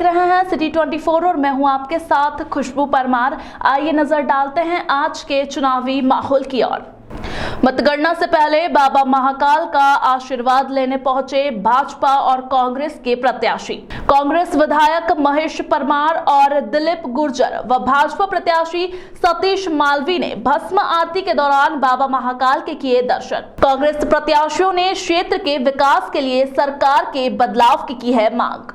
रहे हैं सिटी 24 और मैं हूं आपके साथ खुशबू परमार। आइए नजर डालते हैं आज के चुनावी माहौल की ओर। मतगणना से पहले बाबा महाकाल का आशीर्वाद लेने पहुंचे भाजपा और कांग्रेस के प्रत्याशी। कांग्रेस विधायक महेश परमार और दिलीप गुर्जर व भाजपा प्रत्याशी सतीश मालवी ने भस्म आरती के दौरान बाबा महाकाल के किए दर्शन। कांग्रेस प्रत्याशियों ने क्षेत्र के विकास के लिए सरकार के बदलाव की है मांग।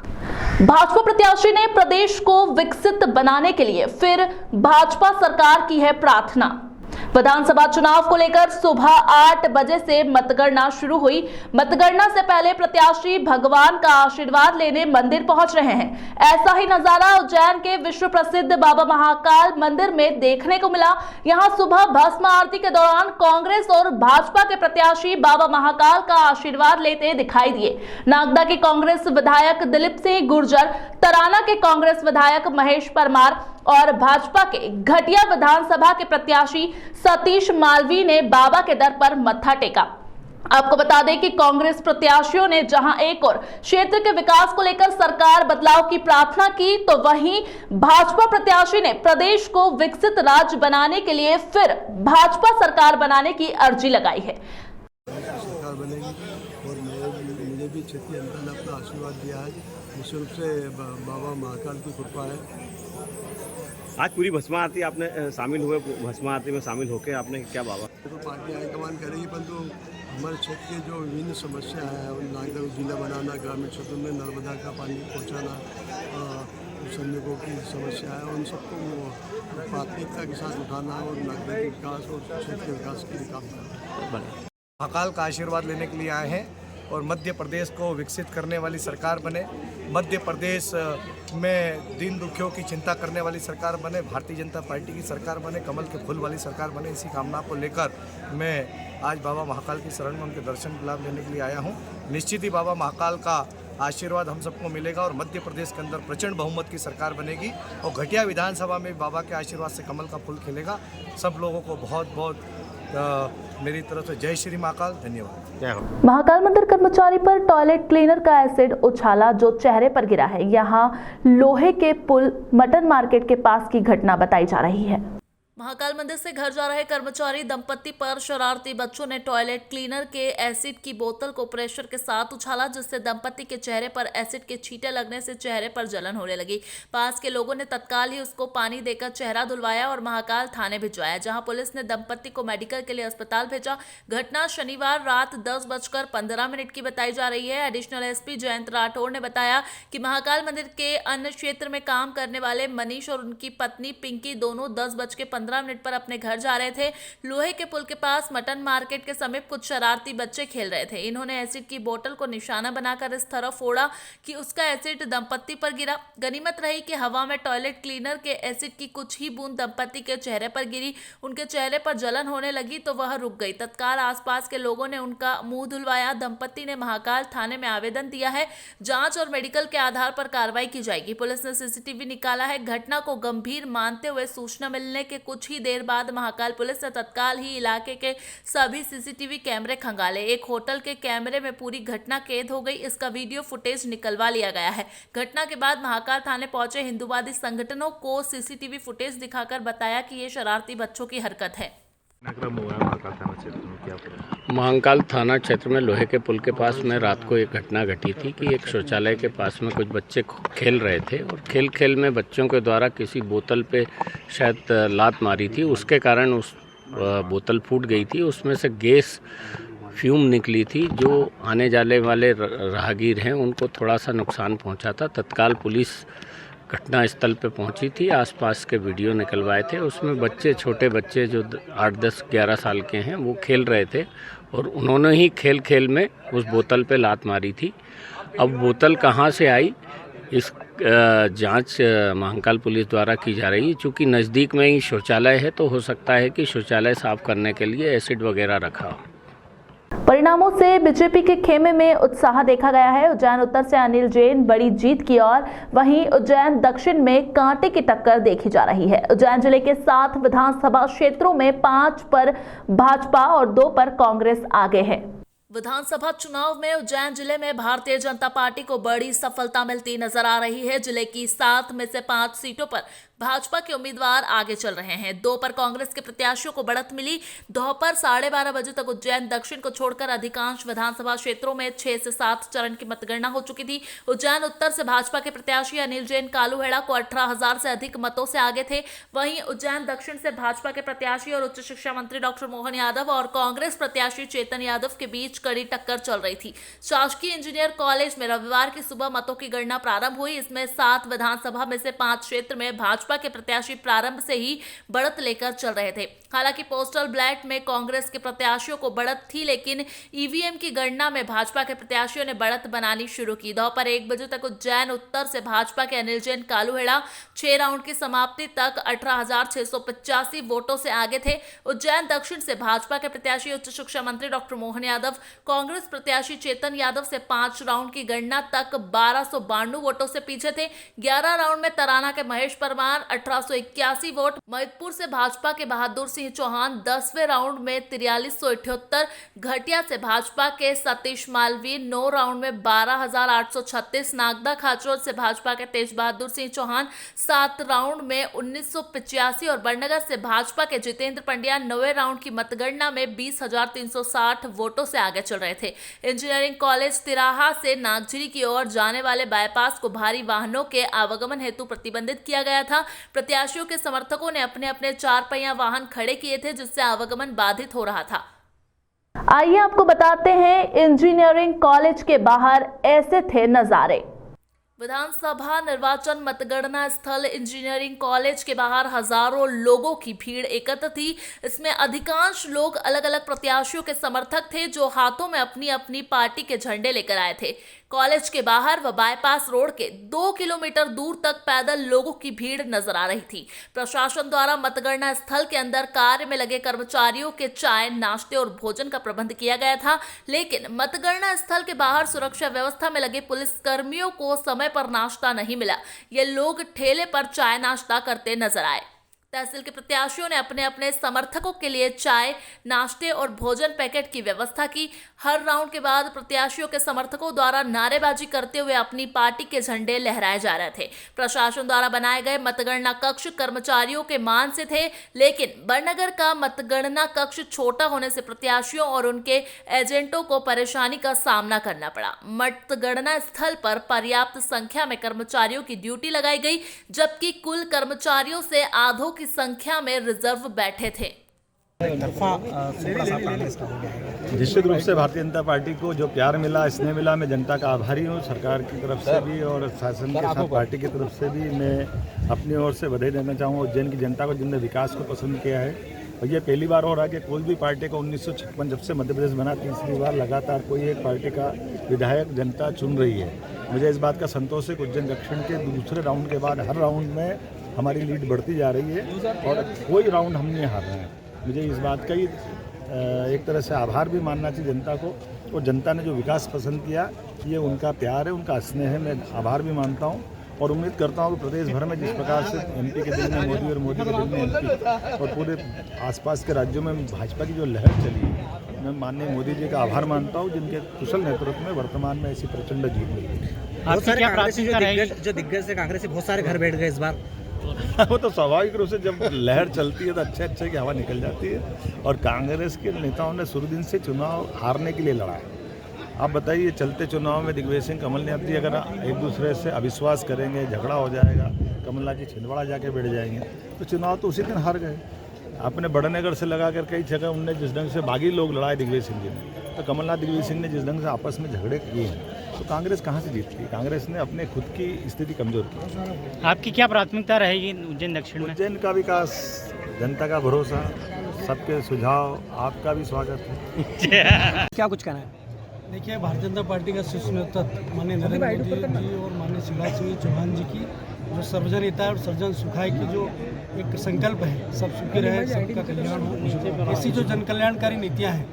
भाजपा प्रत्याशी ने प्रदेश को विकसित बनाने के लिए फिर भाजपा सरकार की है प्रार्थना। विधानसभा चुनाव को लेकर सुबह 8 बजे से मतगणना शुरू हुई। मतगणना से पहले प्रत्याशी भगवान का आशीर्वाद लेने मंदिर पहुंच रहे हैं। ऐसा ही नजारा उज्जैन के विश्व प्रसिद्ध बाबा महाकाल मंदिर में देखने को मिला। यहां सुबह भस्म आरती के दौरान कांग्रेस और भाजपा के प्रत्याशी बाबा महाकाल का आशीर्वाद लेते दिखाई दिए। नागदा के कांग्रेस विधायक दिलीप सिंह गुर्जर, तराना के कांग्रेस विधायक महेश परमार और भाजपा के घटिया विधानसभा के प्रत्याशी सतीश मालवी ने बाबा के दर पर मत्था टेका। आपको बता दें कि कांग्रेस प्रत्याशियों ने जहां एक और क्षेत्र के विकास को लेकर सरकार बदलाव की प्रार्थना की, तो वहीं भाजपा प्रत्याशी ने प्रदेश को विकसित राज्य बनाने के लिए फिर भाजपा सरकार बनाने की अर्जी लगाई है। सरकार बनेगी और मुझे भी क्षेत्रीय जनता ने अपना आशीर्वाद दिया है। निश्चित रूप से बाबा महाकाल की कृपा है। आज पूरी भस्म आरती आपने शामिल हुए, भस्म आरती में शामिल होकर आपने क्या बाबा? तो पार्टी हाईकमान करेगी, परंतु हमारे क्षेत्र की जो विभिन्न समस्या है, नागदा जिला बनाना, ग्रामीण क्षेत्रों में नर्मदा का पानी पहुँचाना, सैनिकों की समस्या है, उन सबको प्राथमिकता के साथ उठाना और नागदा के विकास और क्षेत्र के विकास के लिए काम करना। महाकाल का आशीर्वाद लेने के लिए आए हैं और मध्य प्रदेश को विकसित करने वाली सरकार बने, मध्य प्रदेश में दीन दुखियों की चिंता करने वाली सरकार बने, भारतीय जनता पार्टी की सरकार बने, कमल के फूल वाली सरकार बने। इसी कामना को लेकर मैं आज बाबा महाकाल की शरण में उनके दर्शन लाभ लेने के लिए आया हूं। निश्चित ही बाबा महाकाल का आशीर्वाद हम सबको मिलेगा और मध्य प्रदेश के अंदर प्रचंड बहुमत की सरकार बनेगी और घटिया विधानसभा में बाबा के आशीर्वाद से कमल का फूल खिलेगा। सब लोगों को बहुत बहुत मेरी तरफ से जय श्री महाकाल, धन्यवाद। महाकाल मंदिर कर्मचारी पर टॉयलेट क्लीनर का एसिड उछाला जो चेहरे पर गिरा है। यहाँ लोहे के पुल मटन मार्केट के पास की घटना बताई जा रही है। महाकाल मंदिर से घर जा रहे कर्मचारी दंपति पर शरारती बच्चों ने टॉयलेट क्लीनर के एसिड की बोतल को प्रेशर के साथ उछाला, जिससे दंपति के चेहरे पर एसिड के छींटे लगने से चेहरे पर जलन होने लगी। पास के लोगों ने तत्काल ही उसको पानी देकर चेहरा धुलवाया और महाकाल थाने भिजवाया, जहां पुलिस ने दंपति को मेडिकल के लिए अस्पताल भेजा। घटना शनिवार रात 10:15 की बताई जा रही है। एडिशनल एसपी जयंत राठौड़ ने बताया कि महाकाल मंदिर के अन्य क्षेत्र में काम करने वाले मनीष और उनकी पत्नी पिंकी दोनों 10:15 पर अपने घर जा रहे थे। लोहे के पुल के पास मटन मार्केट के समीप कुछ शरारती बच्चे खेल रहे थे। इन्होंने एसिड की बोतल को निशाना बनाकर इस तरह फोड़ा कि उसका एसिड दंपति पर गिरा। गनीमत रही कि हवा में टॉयलेट क्लीनर के एसिड की कुछ ही बूंद दंपति के चेहरे पर गिरी। उनके चेहरे पर जलन होने लगी तो वह रुक गई। तत्काल आसपास के लोगों ने उनका मुंह धुलवाया। दंपति ने महाकाल थाने में आवेदन दिया है। जांच और मेडिकल के आधार पर कार्रवाई की जाएगी। पुलिस ने सीसीटीवी निकाला है। घटना को गंभीर मानते हुए सूचना मिलने के कुछ ही देर बाद महाकाल पुलिस ने तत्काल ही इलाके के सभी सीसीटीवी कैमरे खंगाले। एक होटल के कैमरे में पूरी घटना कैद हो गई। इसका वीडियो फुटेज निकलवा लिया गया है। घटना के बाद महाकाल थाने पहुंचे हिंदूवादी संगठनों को सीसीटीवी फुटेज दिखाकर बताया कि ये शरारती बच्चों की हरकत है। महाकाल थाना क्षेत्र में लोहे के पुल के पास में रात को एक घटना घटी थी कि एक शौचालय के पास में कुछ बच्चे खेल रहे थे और खेल में बच्चों के द्वारा किसी बोतल पे शायद लात मारी थी। उसके कारण उस बोतल फूट गई थी। उसमें से गैस फ्यूम निकली थी जो आने जाने वाले राहगीर हैं उनको थोड़ा सा नुकसान पहुंचा था। तत्काल पुलिस घटना स्थल पे पहुंची थी। आसपास के वीडियो निकलवाए थे। उसमें बच्चे, छोटे बच्चे जो 8, 10, 11 साल के हैं वो खेल रहे थे और उन्होंने ही खेल में उस बोतल पे लात मारी थी। अब बोतल कहाँ से आई इस जांच महाकाल पुलिस द्वारा की जा रही है। चूँकि नज़दीक में ही शौचालय है तो हो सकता है कि शौचालय साफ करने के लिए एसिड वगैरह रखा हो। परिणामों से बीजेपी के खेमे में उत्साह देखा गया है। उज्जैन उत्तर से अनिल जैन बड़ी जीत की ओर, वहीं उज्जैन दक्षिण में कांटे की टक्कर देखी जा रही है। उज्जैन जिले के 7 विधानसभा क्षेत्रों में 5 पर भाजपा और 2 पर कांग्रेस आगे है। विधानसभा चुनाव में उज्जैन जिले में भारतीय जनता पार्टी को बड़ी सफलता मिलती नजर आ रही है। जिले की 7 में से 5 सीटों पर भाजपा के उम्मीदवार आगे चल रहे हैं। 2 पर कांग्रेस के प्रत्याशियों को बढ़त मिली। दोपहर 12:30 बजे तक उज्जैन दक्षिण को छोड़कर अधिकांश विधानसभा क्षेत्रों में 6 से 7 चरण की मतगणना हो चुकी थी। उज्जैन उत्तर से भाजपा के प्रत्याशी अनिल जैन कालूहेड़ा को 18,000 से अधिक मतों से आगे थे। वहीं उज्जैन दक्षिण से भाजपा के प्रत्याशी और उच्च शिक्षा मंत्री डॉक्टर मोहन यादव और कांग्रेस प्रत्याशी चेतन यादव के बीच कड़ी टक्कर चल रही थी। शासकीय इंजीनियर कॉलेज में रविवार की सुबह मतों की गणना प्रारंभ हुई। इसमें 7 विधानसभा में से 5 क्षेत्र में भाजपा के प्रत्याशी प्रारंभ से ही बढ़त लेकर चल रहे थे। हालांकि पोस्टल बैलेट में कांग्रेस के प्रत्याशियों को बढ़त थी, लेकिन ईवीएम की गणना में भाजपा के प्रत्याशियों ने बढ़त बनानी शुरू की। दोपहर 1 बजे तक उज्जैन उत्तर से भाजपा के अनिल जैन कालूहेड़ा 6 राउंड की समाप्ति तक 18,685 वोटों से आगे थे। उज्जैन दक्षिण से भाजपा के प्रत्याशी उच्च शिक्षा मंत्री डॉक्टर मोहन यादव कांग्रेस प्रत्याशी चेतन यादव से 5 राउंड की गणना तक 1292 वोटों से पीछे थे। 11 राउंड में तराना के महेश परमार 1881 वोट, मैदपुर से भाजपा के बहादुर सिंह चौहान 10वें राउंड में 4378, घटिया से भाजपा के सतीश मालवीय 9 राउंड में 12,836, नागदा खाचरोद से भाजपा के तेज बहादुर सिंह चौहान 7 राउंड में 1985 और बड़नगर से भाजपा के जितेंद्र पंड्या 9वें राउंड की मतगणना में 20,360 वोटों से आगे चल रहे थे। इंजीनियरिंग कॉलेज तिराहा से नागझिरी की ओर जाने वाले बाईपास को भारी वाहनों के आवागमन हेतु प्रतिबंधित किया गया था। प्रत्याशियों के समर्थकों ने अपने अपने 4 पहिया वाहन खड़े किए थे, जिससे आवागमन बाधित हो रहा था। आइए आपको बताते हैं इंजीनियरिंग कॉलेज के बाहर ऐसे थे नजारे। विधानसभा निर्वाचन मतगणना स्थल इंजीनियरिंग कॉलेज के बाहर हजारों लोगों की भीड़ एकत्र थी। इसमें अधिकांश लोग अलग अलग प्रत्याशियों के समर्थक थे, जो हाथों में अपनी अपनी पार्टी के झंडे लेकर आए थे। कॉलेज के बाहर व बाईपास रोड के 2 किलोमीटर दूर तक पैदल लोगों की भीड़ नजर आ रही थी। प्रशासन द्वारा मतगणना स्थल के अंदर कार्य में लगे कर्मचारियों के चाय, नाश्ते और भोजन का प्रबंध किया गया था, लेकिन मतगणना स्थल के बाहर सुरक्षा व्यवस्था में लगे पुलिस कर्मियों को समय पर नाश्ता नहीं मिला। ये लोग ठेले पर चाय नाश्ता करते नजर आए। तहसील के प्रत्याशियों ने अपने अपने समर्थकों के लिए चाय, नाश्ते और भोजन पैकेट की व्यवस्था की। हर राउंड के बाद प्रत्याशियों के समर्थकों द्वारा नारेबाजी करते हुए अपनी पार्टी के झंडे लहराए जा रहे थे। प्रशासन द्वारा बनाए गए मतगणना कक्ष कर्मचारियों के मान से थे, लेकिन बड़नगर का मतगणना कक्ष छोटा होने से प्रत्याशियों और उनके एजेंटों को परेशानी का सामना करना पड़ा। मतगणना स्थल पर पर्याप्त संख्या में कर्मचारियों की ड्यूटी लगाई गई, जबकि कुल कर्मचारियों से आधों की संख्या में रिजर्व बैठे थे। निश्चित रूप से भारतीय जनता पार्टी को जो प्यार मिला, स्नेह मिला, मैं जनता का आभारी हूँ। सरकार की तरफ से भी और शासन के साथ पार्टी की तरफ से भी मैं अपनी ओर से बधाई देना चाहूँगा उज्जैन की जनता को, जिनने विकास को पसंद किया है। और ये पहली बार हो रहा है कि कोई भी पार्टी को 1956 जब से मध्य प्रदेश बना, तीसरी बार लगातार कोई एक पार्टी का विधायक जनता चुन रही है। मुझे इस बात का संतोष है कि उज्जैन दक्षिण के दूसरे राउंड के बाद हर राउंड में हमारी लीड बढ़ती जा रही है और कोई राउंड हम नहीं हार रहे हैं। मुझे इस बात का ही एक तरह से आभार भी मानना चाहिए जनता को, और जनता ने जो विकास पसंद किया ये उनका प्यार है, उनका स्नेह है। मैं आभार भी मानता हूँ और उम्मीद करता हूँ कि प्रदेश भर में जिस प्रकार से एमपी के दिल में मोदी और मोदी के दिल में एमपी और पूरे आसपास के राज्यों में भाजपा की जो लहर चली है, मैं माननीय मोदी जी का आभार मानता हूँ, जिनके कुशल नेतृत्व में वर्तमान में ऐसी प्रचंड जीत मिली है। बहुत सारे कांग्रेसी जो दिग्गज थे, कांग्रेसी बहुत सारे घर बैठ गए इस बार। वो तो स्वाभाविक रूप से जब लहर चलती है तो अच्छे की हवा निकल जाती है, और कांग्रेस के नेताओं ने शुरू दिन से चुनाव हारने के लिए लड़ा है। आप बताइए, चलते चुनाव में दिग्विजय सिंह, कमलनाथ जी अगर एक दूसरे से अविश्वास करेंगे, झगड़ा हो जाएगा, कमलनाथ जी छिंदवाड़ा जाके बैठ जाएंगे, तो चुनाव तो उसी दिन हार गए। आपने बड़नगर से लगा कर कई जगह उनने जिस ढंग से बागी लोग लड़ाए दिग्विजय सिंह जी ने, तो कमलनाथ दिग्विजय सिंह ने जिस ढंग से आपस में झगड़े किए हैं, तो कांग्रेस कहाँ से जीतती? कांग्रेस ने अपने खुद की स्थिति कमजोर की। आपकी क्या प्राथमिकता रहेगी उज्जैन दक्षिण में? उज्जैन का विकास, जनता का भरोसा, सबके सुझाव, आपका भी स्वागत है। क्या कुछ कहना है? देखिए, भारतीय जनता पार्टी का शीर्ष नेतृत्व माननीय नरेंद्र मोदी जी और माननीय शिवराज सिंह चौहान जी की जो सर्वजन हित और सर्वजन सुखाय की जो एक संकल्प है, सब सुखी रहे, सबका कल्याण हो, ऐसी जो जन कल्याणकारी नीतियाँ हैं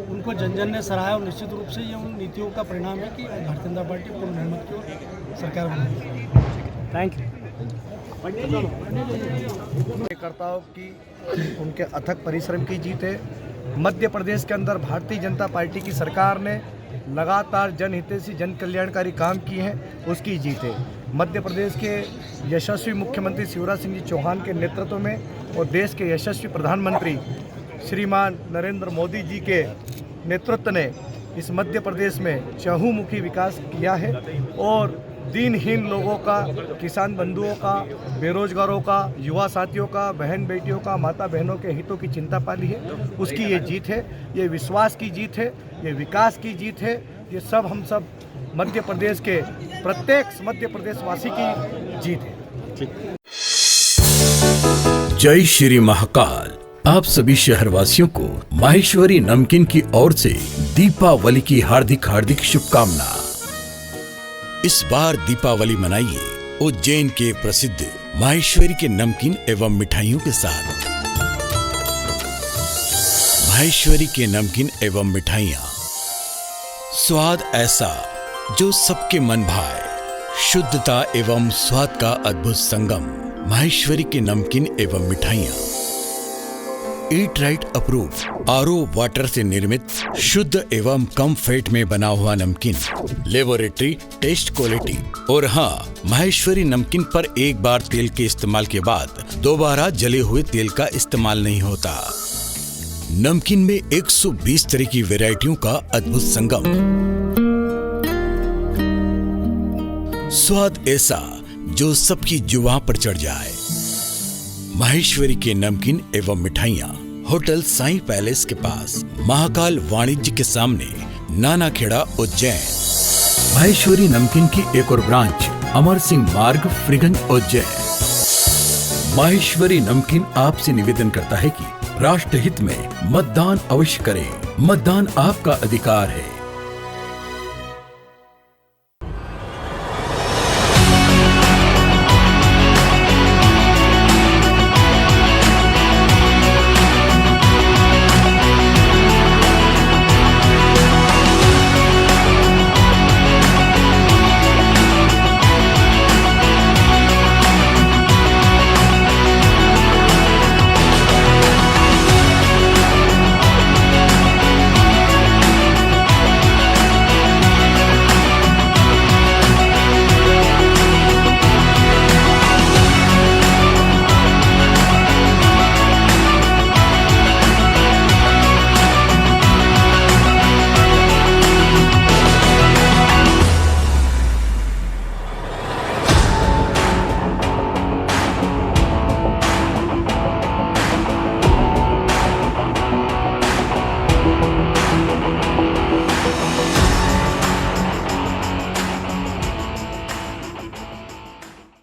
उनको जन जन ने सराहा, और निश्चित रूप से ये उन नीतियों का परिणाम है कि भारतीय जनता पार्टी पूर्ण बहुमत की सरकार बनी। Thank you. कार्यकर्ताओं की उनके अथक परिश्रम की जीत है। मध्य प्रदेश के अंदर भारतीय जनता पार्टी की सरकार ने लगातार जनहितैषी जन कल्याणकारी काम किए हैं, उसकी जीत है। मध्य प्रदेश के यशस्वी मुख्यमंत्री शिवराज सिंह जी चौहान के नेतृत्व में और देश के यशस्वी प्रधानमंत्री श्रीमान नरेंद्र मोदी जी के नेतृत्व ने इस मध्य प्रदेश में चहुमुखी विकास किया है और दीनहीन लोगों का, किसान बंधुओं का, बेरोजगारों का, युवा साथियों का, बहन बेटियों का, माता बहनों के हितों की चिंता पाली है। उसकी ये जीत है, ये विश्वास की जीत है, ये विकास की जीत है। ये सब हम सब मध्य प्रदेश के प्रत्येक मध्य प्रदेश वासी की जीत है। जय श्री महाकाल। आप सभी शहरवासियों को माहेश्वरी नमकीन की ओर से दीपावली की हार्दिक हार्दिक शुभकामना। इस बार दीपावली मनाइए उज्जैन के प्रसिद्ध माहेश्वरी के नमकीन एवं मिठाइयों के साथ। माहेश्वरी के नमकीन एवं मिठाइयाँ, स्वाद ऐसा जो सबके मन भाए, शुद्धता एवं स्वाद का अद्भुत संगम। माहेश्वरी के नमकीन एवं मिठाइयाँ eat right approve RO water से निर्मित शुद्ध एवं कम फैट में बना हुआ नमकीन, लेबोरेटरी टेस्ट क्वालिटी। और हाँ, माहेश्वरी नमकीन पर एक बार तेल के इस्तेमाल के बाद दोबारा जले हुए तेल का इस्तेमाल नहीं होता। नमकीन में 120 तरह की वैरायटियों का अद्भुत संगम, स्वाद ऐसा जो सबकी जुबान पर चढ़ जाए। माहेश्वरी के नमकीन एवं मिठाइयाँ होटल साईं पैलेस के पास, महाकाल वाणिज्य के सामने, नानाखेड़ा, उज्जैन। माहेश्वरी नमकीन की एक और ब्रांच अमर सिंह मार्ग, फ्रीगंज, उज्जैन। माहेश्वरी नमकीन आपसे निवेदन करता है कि राष्ट्रहित में मतदान अवश्य करें। मतदान आपका अधिकार है।